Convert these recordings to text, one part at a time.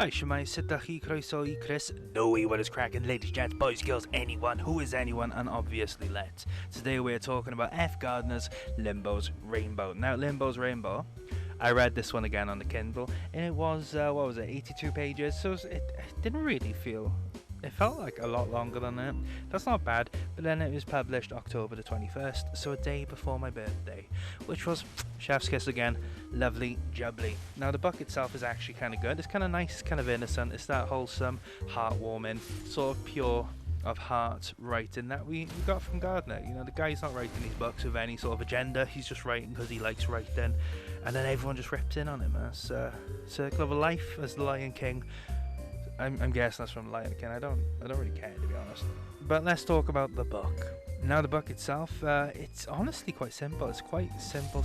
Hi, Shemai, Sitahi, Croeso, Chris, Noe, what is cracking, ladies, gents, boys, girls, anyone, who is anyone, and obviously let's. Today we're talking about F. Gardner's Limbo's Rainbow. Now, Limbo's Rainbow, I read this one again on the Kindle, and it was, 82 pages, so it didn't really feel, it felt like a lot longer than that. That's not bad, but then it was published October the 21st, so a day before my birthday, which was, chef's kiss again, lovely, jubbly. Now the book itself is actually kind of good, it's kind of nice, kind of innocent, it's that wholesome, heartwarming, sort of pure of heart writing that we got from Gardner. You know, the guy's not writing these books with any sort of agenda, he's just writing because he likes writing, and then everyone just rips in on him. That's Circle of a Life as the Lion King. I'm guessing that's from Lion King. I don't really care, to be honest. But let's talk about the book. Now the book itself, it's honestly quite simple. It's quite simple.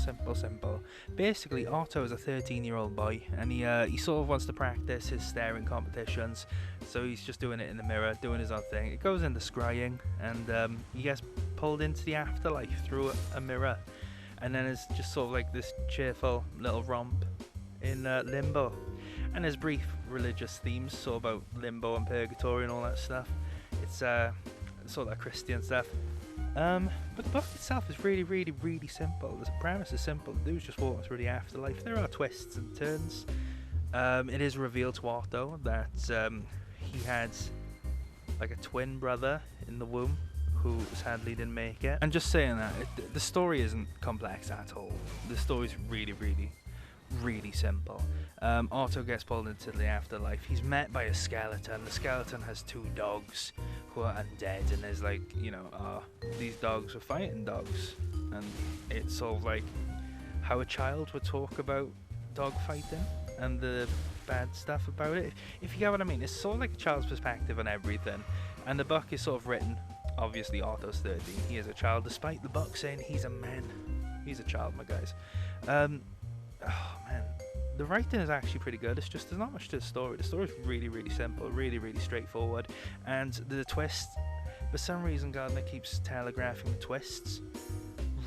Basically, Otto is a 13-year-old boy, and he sort of wants to practice his staring competitions. So he's just doing it in the mirror, doing his own thing. It goes into scrying, and he gets pulled into the afterlife through a mirror. And then it's just sort of like this cheerful little romp in Limbo. And there's brief religious themes, so about limbo and purgatory and all that stuff. It's sort of that Christian stuff. But the book itself is really simple. The premise is simple. The dude's just walking through the afterlife. There are twists and turns. It is revealed to Otto that he had like a twin brother in the womb who sadly didn't make it. And just saying that, the story isn't complex at all. The story's really simple. Otto gets pulled into the afterlife. He's met by a skeleton. The skeleton has two dogs who are undead, and there's like, you know, these dogs are fighting dogs, and it's sort of like how a child would talk about dog fighting and the bad stuff about it, if you get what I mean. It's sort of like a child's perspective on everything, and the book is sort of written, obviously Otto's 13, he is a child, despite the book saying he's a man. He's a child, my guys. Oh man, the writing is actually pretty good. It's just, there's not much to the story. The story is really simple, really straightforward, and the twist, for some reason Gardner keeps telegraphing the twists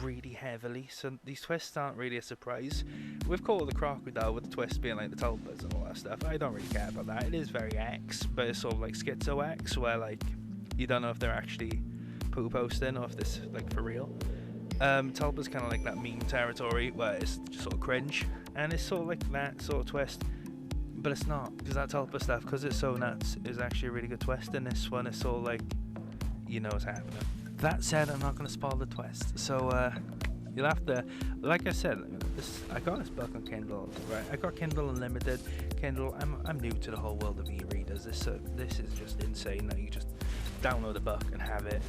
really heavily, so these twists aren't really a surprise. We've called the crocodile with the twist being like the tulpas and all that stuff. I don't really care about that. It is very X, but it's sort of like schizo X, where like you don't know if they're actually poo posting or if this is like for real. Tulpa's kind of like that meme territory where it's just sort of cringe, and it's sort of like that sort of twist, but it's not, because that Tulpa stuff, because it's so nuts, is actually a really good twist. In this one, it's sort of like, you know what's happening. That said, I'm not going to spoil the twist, so you'll have to, like I said, I got this book on Kindle, right? I got Kindle Unlimited. Kindle, I'm new to the whole world of e-readers. This is just insane that you just download a book and have it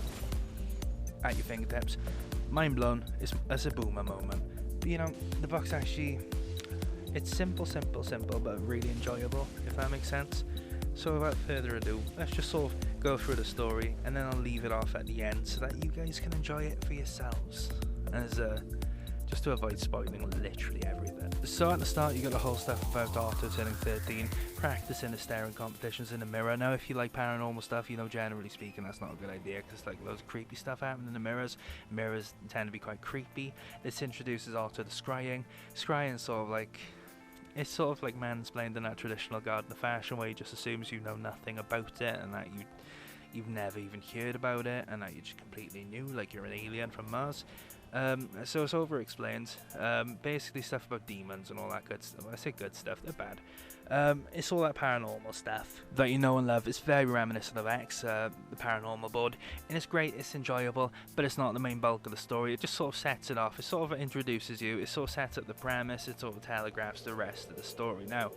at your fingertips. Mind blown. It's a boomer moment. But you know, the book's actually, it's simple, but really enjoyable, if that makes sense. So without further ado, let's just sort of go through the story, and then I'll leave it off at the end so that you guys can enjoy it for yourselves, as just to avoid spoiling literally everything. So at the start, you got the whole stuff about Otto turning 13, practicing the staring competitions in the mirror. Now, if you like paranormal stuff, you know, generally speaking, that's not a good idea, because like loads of creepy stuff happening in the mirrors. Mirrors tend to be quite creepy. This introduces Otto to scrying. Scrying sort of like, it's sort of like mansplained in that traditional Gardner fashion, where he just assumes you know nothing about it, and that you've never even heard about it, and that you're just completely new, like you're an alien from Mars. So it's over-explained. Basically stuff about demons and all that good stuff. When I say good stuff, they're bad. It's all that paranormal stuff that you know and love. It's very reminiscent of X, the paranormal board, and it's great, it's enjoyable, but it's not the main bulk of the story. It just sort of sets it off. It sort of introduces you. It sort of sets up the premise. It sort of telegraphs the rest of the story. Now,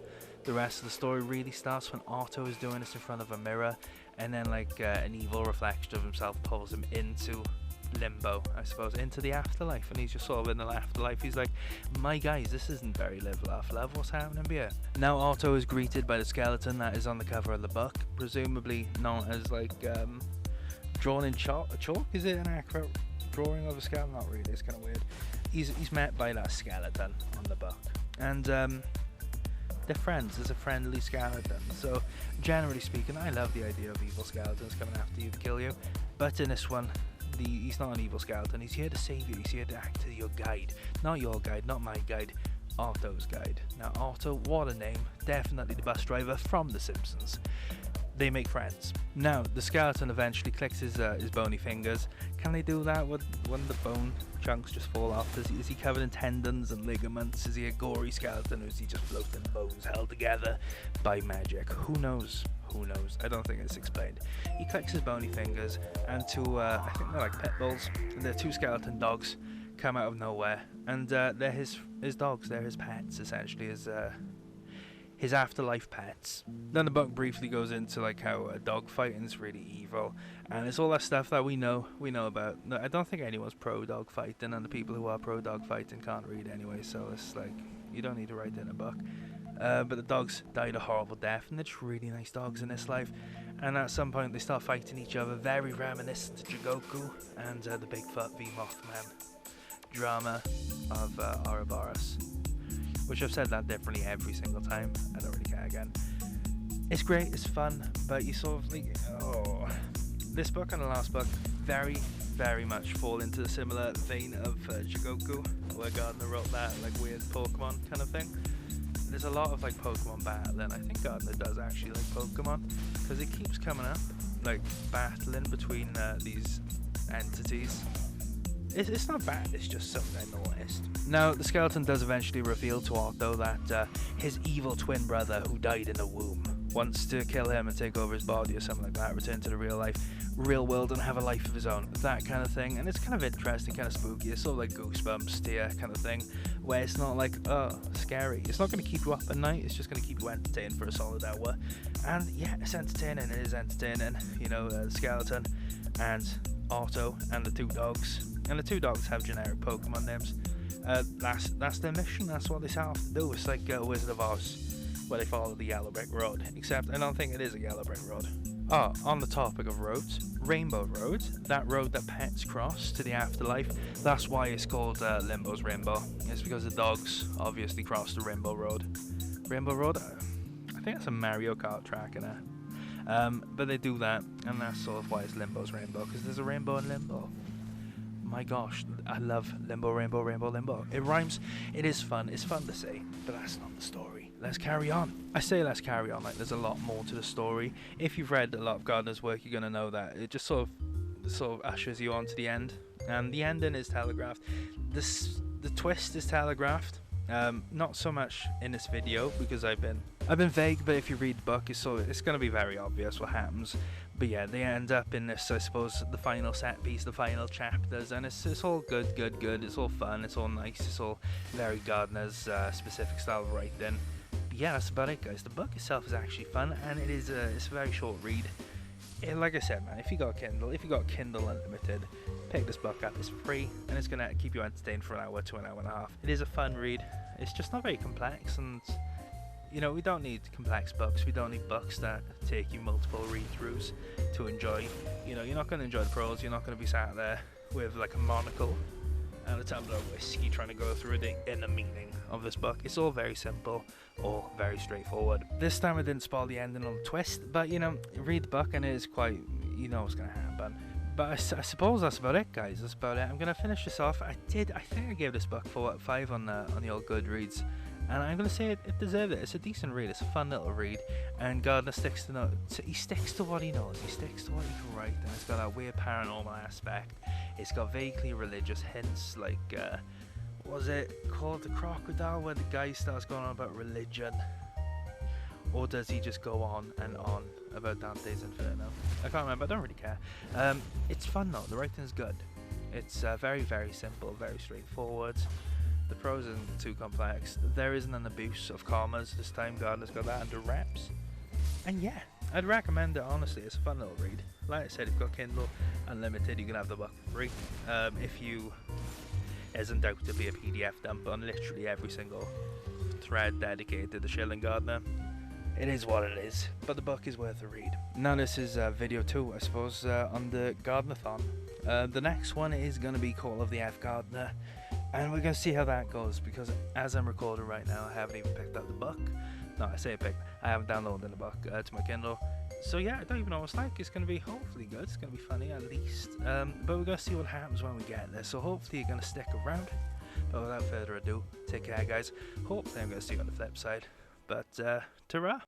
the rest of the story really starts when Otto is doing this in front of a mirror, and then like an evil reflection of himself pulls him into Limbo, I suppose, into the afterlife, and he's just sort of in the afterlife. He's like, my guys, this isn't very live, laugh, love, what's happening here? Now Otto is greeted by the skeleton that is on the cover of the book, presumably known as like drawn in chalk. Is it an accurate drawing of a skeleton? Not really, it's kind of weird. He's met by that skeleton on the book, and they're friends. There's a friendly skeleton. So generally speaking, I love the idea of evil skeletons coming after you to kill you, but in this one, he's not an evil skeleton. He's here to save you. He's here to act as your guide. Not your guide, not my guide, Otto's Guide. Now, Otto, what a name. Definitely the bus driver from The Simpsons. They make friends. Now, the skeleton eventually clicks his bony fingers. Can they do that when the bone chunks just fall off? Is he covered in tendons and ligaments? Is he a gory skeleton, or is he just floating bones held together by magic? Who knows? Who knows? I don't think it's explained. He clicks his bony fingers, and I think they're like pit bulls. They're two skeleton dogs come out of nowhere, and they're his dogs. They're his pets, essentially. His afterlife pets. Then the book briefly goes into like how dog fighting is really evil, and it's all that stuff that we know about. No, I don't think anyone's pro dog fighting, and the people who are pro dog fighting can't read anyway, so it's like you don't need to write it in a book. But the dogs died a horrible death, and they're just really nice dogs in this life. And at some point they start fighting each other, very reminiscent to Jigoku and the Bigfoot v Mothman drama of Ouroboros. Which I've said that differently every single time. I don't really care again. It's great, it's fun, but you sort of like, this book and the last book very, very much fall into the similar vein of Jigoku, where Gardner wrote that like weird Pokemon kind of thing. There's a lot of like Pokemon battling. I think Gardner does actually like Pokemon, because it keeps coming up, like battling between these entities. It's not bad, it's just something I noticed. Now, the skeleton does eventually reveal to Otto that his evil twin brother, who died in the womb, wants to kill him and take over his body or something like that, return to the real world and have a life of his own, that kind of thing. And it's kind of interesting, kind of spooky. It's sort of like Goosebumps tier kind of thing, where it's not like, scary. It's not going to keep you up at night, it's just going to keep you entertained for a solid hour. And yeah, it's entertaining, it is entertaining. You know, the skeleton and Otto and the two dogs. And the two dogs have generic Pokemon names. That's their mission, that's what they set off to do. It's like Wizard of Oz, where they follow the yellow brick road. Except I don't think it is a yellow brick road. Oh, on the topic of roads, Rainbow Road, that road that pets cross to the afterlife, that's why it's called Limbo's Rainbow. It's because the dogs obviously cross the Rainbow Road. Rainbow Road? I think that's a Mario Kart track in it. But they do that, and that's sort of why it's Limbo's Rainbow, because there's a rainbow in Limbo. My gosh, I love Limbo, Rainbow, Rainbow, Limbo. It rhymes, it is fun, it's fun to say, but that's not the story. Let's carry on. I say let's carry on, like there's a lot more to the story. If you've read a lot of Gardner's work, you're going to know that it just sort of ushers you on to the end. And the ending is telegraphed. The twist is telegraphed. Not so much in this video, because I've been vague, but if you read the book, it's going to be very obvious what happens. But yeah, they end up in this, I suppose, the final set piece, the final chapters, and it's all good. It's all fun, it's all nice, it's all very Gardner's specific style of writing. But yeah, that's about it, guys. The book itself is actually fun, and it's a very short read. Like I said, man, if you got Kindle Unlimited, pick this book up. It's free, and it's gonna keep you entertained for an hour to an hour and a half. It is a fun read. It's just not very complex, and you know, we don't need complex books. We don't need books that take you multiple read-throughs to enjoy. You know, you're not going to enjoy the prose. You're not going to be sat there with like a monocle and a tumbler of whiskey trying to go through the inner meaning of this book. It's all very simple, all very straightforward. This time I didn't spoil the ending or the twist, but you know, read the book and it is quite, you know what's going to happen. But I suppose that's about it, guys. That's about it. I'm going to finish this off. I think I gave this book 5 on the old Goodreads. And I'm going to say it deserved it. It's a decent read. It's a fun little read. And Gardner sticks to what he knows. He sticks to what he can write. And it's got that weird paranormal aspect. It's got vaguely religious hints, like, what was it called? The Crocodile, where the guy starts going on about religion. Or does he just go on and on about Dante's Inferno? I can't remember. I don't really care. It's fun, though. The writing is good. It's very, very simple, very straightforward. The prose isn't too complex. There isn't an abuse of commas this time. Gardner's got that under wraps. And yeah, I'd recommend it, honestly. It's a fun little read. Like I said, if you've got Kindle Unlimited, you can have the book for free. If you, there's undoubtedly a PDF dump on literally every single thread dedicated to the Shilling Gardner. It is what it is, but the book is worth a read. Now this is video 2, I suppose, on the Gardnerthon. The next one is going to be Call of the F Gardner. And we're going to see how that goes, because as I'm recording right now, I haven't even picked up the book. No, I say I haven't downloaded the book to my Kindle. So yeah, I don't even know what it's like. It's going to be hopefully good. It's going to be funny at least. But we're going to see what happens when we get there. So hopefully you're going to stick around. But without further ado, take care, guys. Hopefully I'm going to see you on the flip side. But, ta-ra!